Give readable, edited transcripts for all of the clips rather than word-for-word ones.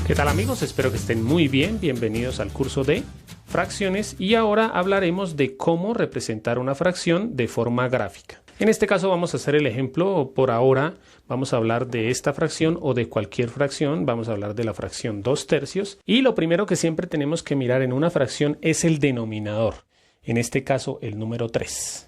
¿Qué tal amigos? Espero que estén muy bien. Bienvenidos al curso de fracciones y ahora hablaremos de cómo representar una fracción de forma gráfica. En este caso vamos a hacer el ejemplo. Por ahora vamos a hablar de esta fracción o de cualquier fracción. Vamos a hablar de la fracción 2/3 y lo primero que siempre tenemos que mirar en una fracción es el denominador. En este caso el número 3.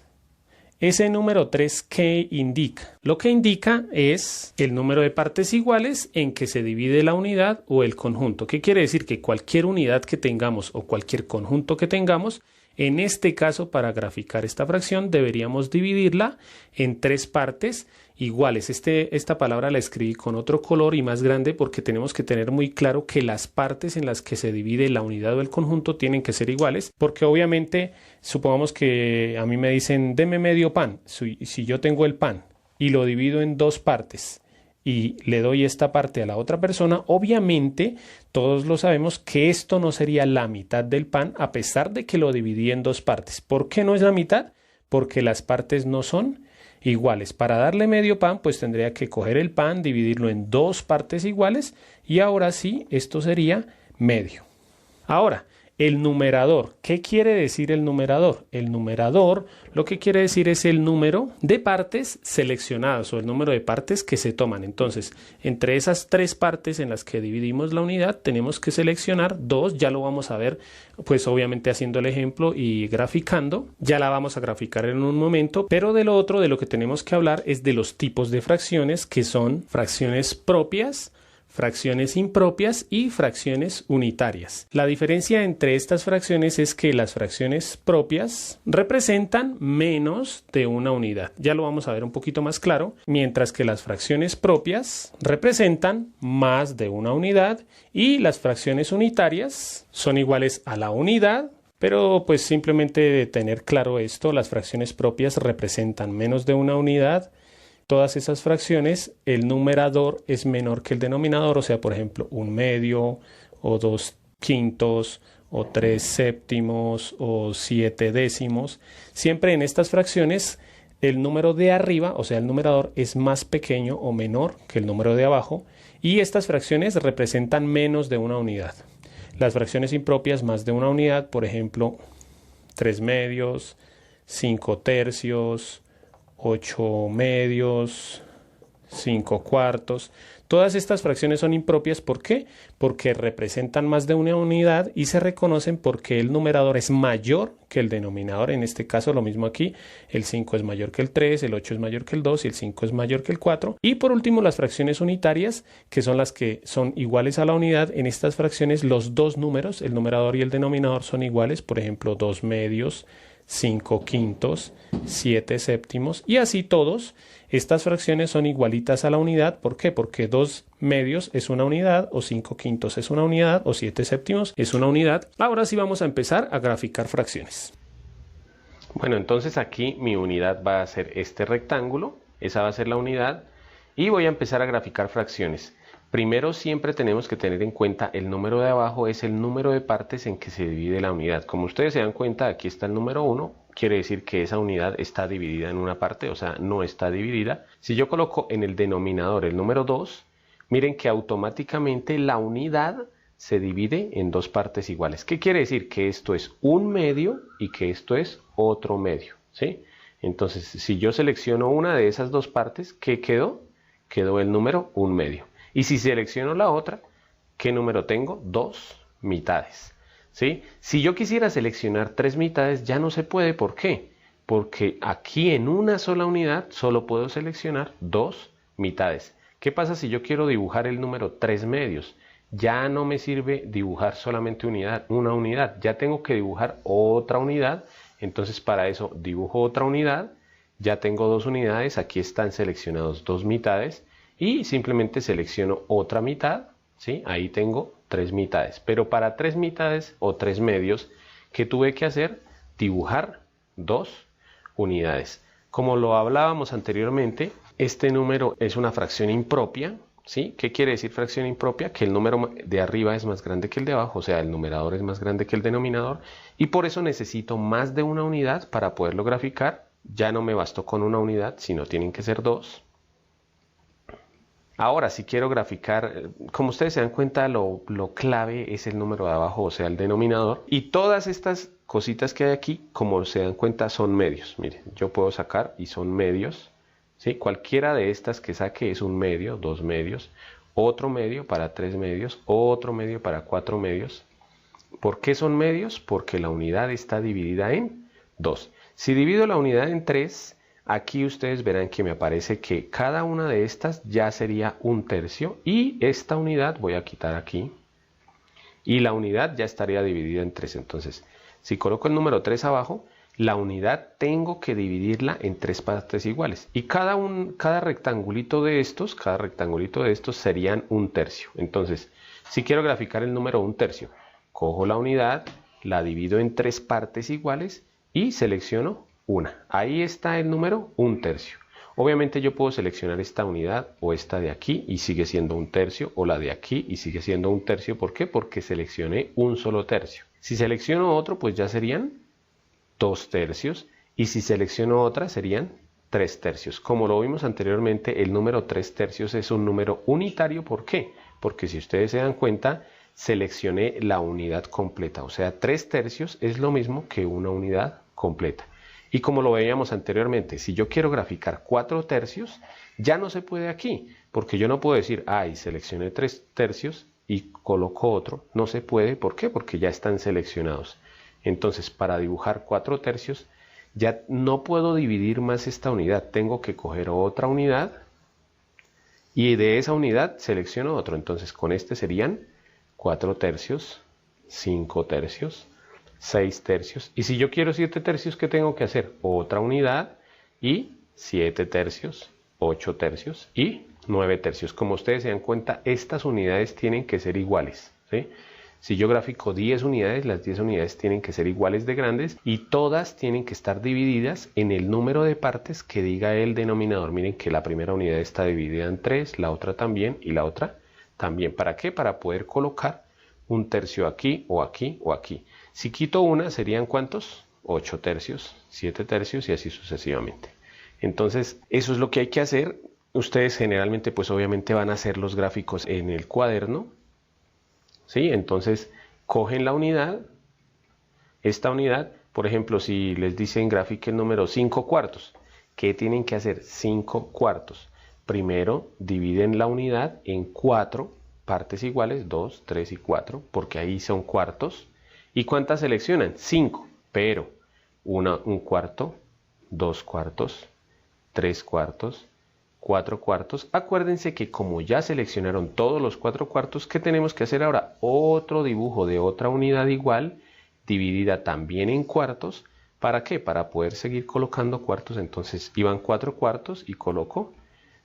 Ese número 3, ¿qué indica? Lo que indica es el número de partes iguales en que se divide la unidad o el conjunto. ¿Qué quiere decir? Que cualquier unidad que tengamos o cualquier conjunto que tengamos, en este caso para graficar esta fracción deberíamos dividirla en 3 partes iguales. Esta palabra la escribí con otro color y más grande porque tenemos que tener muy claro que las partes en las que se divide la unidad o el conjunto tienen que ser iguales, porque obviamente supongamos que a mí me dicen deme medio pan. Si yo tengo el pan y lo divido en 2 partes y le doy esta parte a la otra persona, obviamente todos lo sabemos que esto no sería la mitad del pan a pesar de que lo dividí en 2 partes. ¿Por qué no es la mitad? Porque las partes no son iguales. Para darle medio pan, pues tendría que coger el pan, dividirlo en 2 partes iguales y ahora sí, esto sería medio. Ahora, el numerador. ¿Qué quiere decir el numerador? El numerador lo que quiere decir es el número de partes seleccionadas o el número de partes que se toman. Entonces, entre esas 3 partes en las que dividimos la unidad, tenemos que seleccionar 2. Ya lo vamos a ver, pues obviamente haciendo el ejemplo y graficando. Ya la vamos a graficar en un momento, pero de lo que tenemos que hablar es de los tipos de fracciones, que son fracciones propias, fracciones impropias y fracciones unitarias. La diferencia entre estas fracciones es que las fracciones propias representan menos de una unidad. Ya lo vamos a ver un poquito más claro, mientras que las fracciones propias representan más de una unidad y las fracciones unitarias son iguales a la unidad. Pero pues simplemente de tener claro esto, las fracciones propias representan menos de una unidad. Todas esas fracciones, el numerador es menor que el denominador, o sea, por ejemplo, 1/2 o 2/5 o 3/7 o 7/10. Siempre en estas fracciones el número de arriba, o sea, el numerador es más pequeño o menor que el número de abajo y estas fracciones representan menos de una unidad. Las fracciones impropias más de una unidad, por ejemplo, 3/2, 5/3, 8/2, 5/4. Todas estas fracciones son impropias. ¿Por qué? Porque representan más de una unidad y se reconocen porque el numerador es mayor que el denominador. En este caso lo mismo aquí, el 5 es mayor que el 3, el 8 es mayor que el 2 y el 5 es mayor que el 4. Y por último las fracciones unitarias, que son las que son iguales a la unidad. En estas fracciones los dos números, el numerador y el denominador, son iguales. Por ejemplo, 2/2, 5/5, 7/7 y así todos. Estas fracciones son igualitas a la unidad. ¿Por qué? Porque 2/2 es una unidad, o 5/5 es una unidad, o 7/7 es una unidad. Ahora sí vamos a empezar a graficar fracciones. Bueno, entonces aquí mi unidad va a ser este rectángulo, esa va a ser la unidad, y voy a empezar a graficar fracciones. Primero siempre tenemos que tener en cuenta el número de abajo es el número de partes en que se divide la unidad. Como ustedes se dan cuenta, aquí está el número 1, quiere decir que esa unidad está dividida en una parte, o sea, no está dividida. Si yo coloco en el denominador el número 2, miren que automáticamente la unidad se divide en 2 partes iguales. ¿Qué quiere decir? Que esto es 1/2 y que esto es otro medio, ¿sí? Entonces, si yo selecciono una de esas 2 partes, ¿qué quedó? Quedó el número 1/2. Y si selecciono la otra, ¿qué número tengo? 2 mitades. ¿Sí? Si yo quisiera seleccionar 3 mitades, ya no se puede. ¿Por qué? Porque aquí en una sola unidad solo puedo seleccionar 2 mitades. ¿Qué pasa si yo quiero dibujar el número 3/2? Ya no me sirve dibujar solamente una unidad. Ya tengo que dibujar otra unidad. Entonces para eso dibujo otra unidad. Ya tengo 2 unidades. Aquí están seleccionados 2 mitades. Y simplemente selecciono otra mitad, ¿sí? Ahí tengo 3 mitades. Pero para 3 mitades o 3/2, ¿qué tuve que hacer? Dibujar 2 unidades. Como lo hablábamos anteriormente, este número es una fracción impropia, ¿sí? ¿Qué quiere decir fracción impropia? Que el número de arriba es más grande que el de abajo, o sea, el numerador es más grande que el denominador. Y por eso necesito más de una unidad para poderlo graficar. Ya no me bastó con una unidad, sino tienen que ser 2. Ahora, si quiero graficar, como ustedes se dan cuenta, lo clave es el número de abajo, o sea, el denominador. Y todas estas cositas que hay aquí, como se dan cuenta, son medios. Miren, yo puedo sacar y son medios, ¿sí? Cualquiera de estas que saque es un medio, dos medios, otro medio para tres medios, otro medio para cuatro medios. ¿Por qué son medios? Porque la unidad está dividida en 2. Si divido la unidad en 3, aquí ustedes verán que me aparece que cada una de estas ya sería un tercio y esta unidad voy a quitar aquí y la unidad ya estaría dividida en 3. Entonces, si coloco el número 3 abajo, la unidad tengo que dividirla en 3 partes iguales y cada rectangulito de estos, serían un tercio. Entonces, si quiero graficar el número un tercio, cojo la unidad, la divido en 3 partes iguales y selecciono una. Ahí está el número un tercio. Obviamente yo puedo seleccionar esta unidad o esta de aquí y sigue siendo un tercio, o la de aquí y sigue siendo un tercio. ¿Por qué? Porque seleccioné un solo tercio. Si selecciono otro, pues ya serían 2 tercios, y si selecciono otra serían 3 tercios. Como lo vimos anteriormente, el número 3 tercios es un número unitario. ¿Por qué? Porque si ustedes se dan cuenta, seleccioné la unidad completa, o sea, 3 tercios es lo mismo que una unidad completa. Y como lo veíamos anteriormente, si yo quiero graficar 4 tercios, ya no se puede aquí, porque yo no puedo decir, ay, seleccioné 3 tercios y coloco otro. No se puede, ¿por qué? Porque ya están seleccionados. Entonces, para dibujar 4 tercios, ya no puedo dividir más esta unidad. Tengo que coger otra unidad y de esa unidad selecciono otro. Entonces, con este serían 4 tercios, 5 tercios, 6 tercios. Y si yo quiero 7 tercios, ¿qué tengo que hacer? Otra unidad y 7 tercios, 8 tercios y 9 tercios. Como ustedes se dan cuenta, estas unidades tienen que ser iguales, ¿sí? Si yo grafico 10 unidades, las 10 unidades tienen que ser iguales de grandes y todas tienen que estar divididas en el número de partes que diga el denominador. Miren que la primera unidad está dividida en 3, la otra también y la otra también. ¿Para qué? Para poder colocar un tercio aquí o aquí o aquí. Si quito una, ¿serían cuántos? 8 tercios, 7 tercios y así sucesivamente. Entonces, eso es lo que hay que hacer. Ustedes generalmente, pues obviamente van a hacer los gráficos en el cuaderno, ¿sí? Entonces, cogen la unidad, esta unidad, por ejemplo, si les dicen grafique el número 5 cuartos, ¿qué tienen que hacer? 5 cuartos. Primero, dividen la unidad en 4 partes iguales, 2, 3 y 4, porque ahí son cuartos. ¿Y cuántas seleccionan? 5, pero un cuarto, 2 cuartos, 3 cuartos, 4 cuartos. Acuérdense que como ya seleccionaron todos los 4 cuartos, ¿qué tenemos que hacer ahora? Otro dibujo de otra unidad igual, dividida también en cuartos. ¿Para qué? Para poder seguir colocando cuartos. Entonces iban 4 cuartos y coloco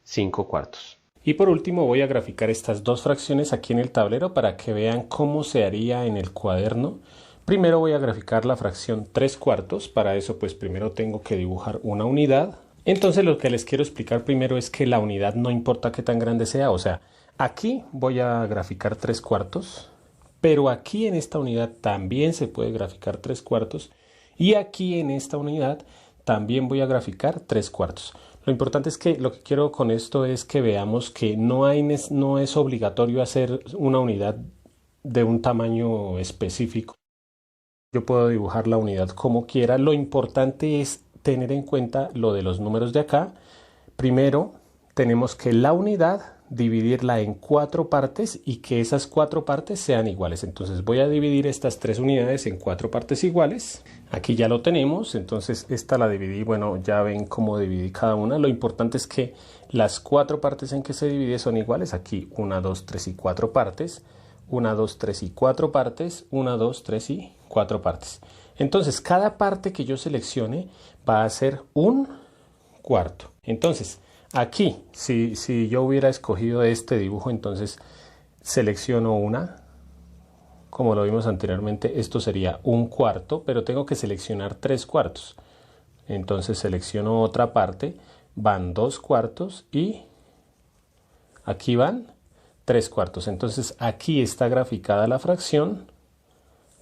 5 cuartos. Y por último voy a graficar estas dos fracciones aquí en el tablero para que vean cómo se haría en el cuaderno. Primero voy a graficar la fracción 3 cuartos. Para eso pues primero tengo que dibujar una unidad. Entonces lo que les quiero explicar primero es que la unidad no importa qué tan grande sea. O sea, aquí voy a graficar 3 cuartos, pero aquí en esta unidad también se puede graficar 3 cuartos. Y aquí en esta unidad también voy a graficar 3 cuartos. Lo importante es que lo que quiero con esto es que veamos que no es obligatorio hacer una unidad de un tamaño específico. Yo puedo dibujar la unidad como quiera. Lo importante es tener en cuenta lo de los números de acá. Primero tenemos que la unidad dividirla en 4 partes y que esas 4 partes sean iguales. Entonces voy a dividir estas 3 unidades en 4 partes iguales. Aquí ya lo tenemos, entonces esta la dividí, bueno, ya ven cómo dividí cada una. Lo importante es que las 4 partes en que se divide son iguales. Aquí 1, 2, 3 y 4 partes. 1, 2, 3 y 4 partes. 1, 2, 3 y 4 partes. Entonces cada parte que yo seleccione va a ser un cuarto. Entonces aquí, si yo hubiera escogido este dibujo, entonces selecciono una. Como lo vimos anteriormente, esto sería un cuarto, pero tengo que seleccionar 3 cuartos. Entonces selecciono otra parte, van 2 cuartos y aquí van 3 cuartos. Entonces aquí está graficada la fracción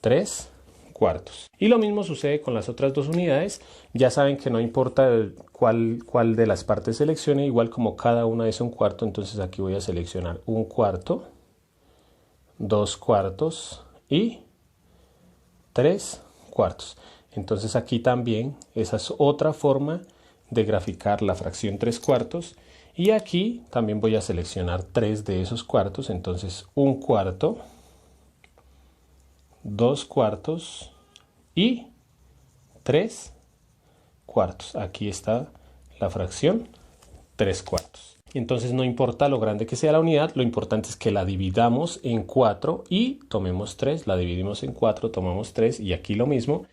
3 cuartos. cuartos. Y lo mismo sucede con las otras dos unidades. Ya saben que no importa cuál de las partes seleccione, igual como cada una es un cuarto, entonces aquí voy a seleccionar un cuarto, 2 cuartos y 3 cuartos. Entonces aquí también esa es otra forma de graficar la fracción 3 cuartos. Y aquí también voy a seleccionar 3 de esos cuartos, entonces un cuarto, 2 cuartos y 3 cuartos. Aquí está la fracción 3 cuartos. Entonces no importa lo grande que sea la unidad, lo importante es que la dividamos en 4 y tomemos 3, la dividimos en 4, tomamos 3 y aquí lo mismo.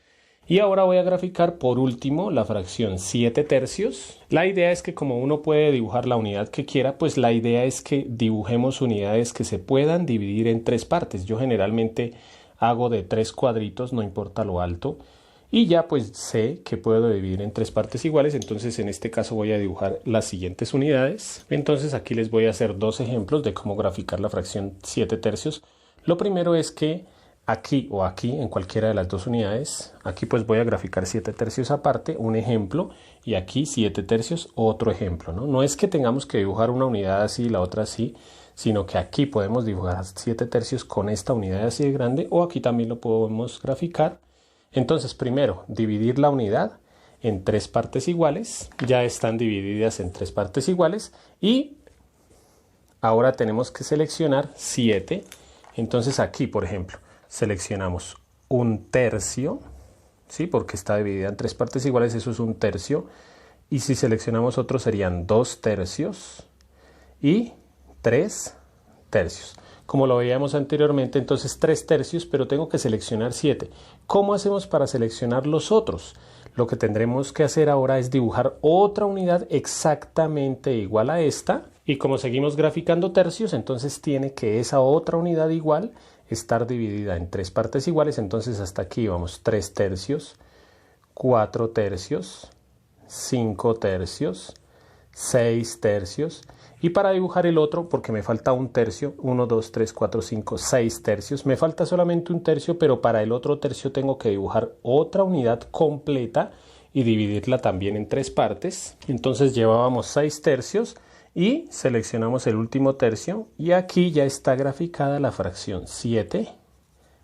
Y ahora voy a graficar por último la fracción 7 tercios. La idea es que como uno puede dibujar la unidad que quiera, pues la idea es que dibujemos unidades que se puedan dividir en 3 partes. Yo generalmente hago de 3 cuadritos, no importa lo alto. Y ya pues sé que puedo dividir en 3 partes iguales, entonces en este caso voy a dibujar las siguientes unidades. Entonces aquí les voy a hacer 2 ejemplos de cómo graficar la fracción 7 tercios. Lo primero es que aquí o aquí, en cualquiera de las dos unidades, aquí pues voy a graficar 7 tercios aparte, un ejemplo, y aquí 7 tercios, otro ejemplo, ¿no? No es que tengamos que dibujar una unidad así y la otra así, sino que aquí podemos dibujar 7 tercios con esta unidad así de grande, o aquí también lo podemos graficar. Entonces, primero, dividir la unidad en 3 partes iguales. Ya están divididas en 3 partes iguales. Y ahora tenemos que seleccionar 7. Entonces aquí, por ejemplo, seleccionamos un tercio, ¿sí? Porque está dividida en 3 partes iguales, eso es un tercio. Y si seleccionamos otro serían 2 tercios y 3 tercios. Como lo veíamos anteriormente, entonces 3 tercios, pero tengo que seleccionar 7. ¿Cómo hacemos para seleccionar los otros? Lo que tendremos que hacer ahora es dibujar otra unidad exactamente igual a esta. Y como seguimos graficando tercios, entonces tiene que esa otra unidad igual estar dividida en 3 partes iguales. Entonces hasta aquí vamos 3 tercios, 4 tercios, 5 tercios, 6 tercios. Y para dibujar el otro, porque me falta un tercio, 1, 2, 3, 4, 5, 6 tercios, me falta solamente un tercio, pero para el otro tercio tengo que dibujar otra unidad completa y dividirla también en 3 partes. Entonces llevábamos 6 tercios y seleccionamos el último tercio y aquí ya está graficada la fracción 7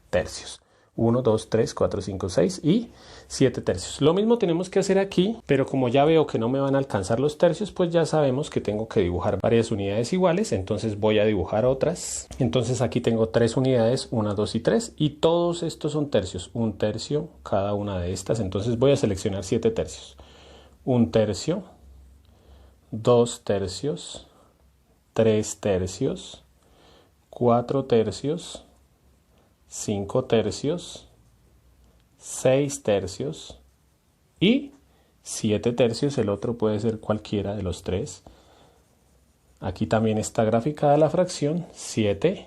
tercios. 1, 2, 3, 4, 5, 6 y 7 tercios. Lo mismo tenemos que hacer aquí, pero como ya veo que no me van a alcanzar los tercios, pues ya sabemos que tengo que dibujar varias unidades iguales, entonces voy a dibujar otras. Entonces aquí tengo 3 unidades, 1, 2 y 3, y todos estos son tercios, un tercio cada una de estas, entonces voy a seleccionar 7 tercios. 1 tercio, 2 tercios, 3 tercios, 4 tercios, 5 tercios, 6 tercios y 7 tercios. El otro puede ser cualquiera de los 3. Aquí también está graficada la fracción 7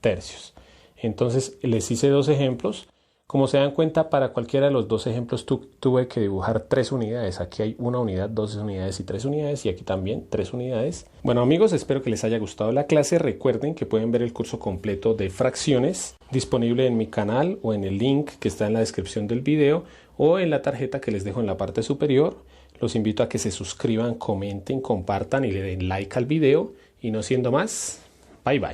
tercios. Entonces les hice 2 ejemplos. Como se dan cuenta, para cualquiera de los 2 ejemplos tuve que dibujar 3 unidades. Aquí hay 1 unidad, 2 unidades y 3 unidades. Y aquí también 3 unidades. Bueno amigos, espero que les haya gustado la clase. Recuerden que pueden ver el curso completo de fracciones disponible en mi canal o en el link que está en la descripción del video o en la tarjeta que les dejo en la parte superior. Los invito a que se suscriban, comenten, compartan y le den like al video. Y no siendo más, bye bye.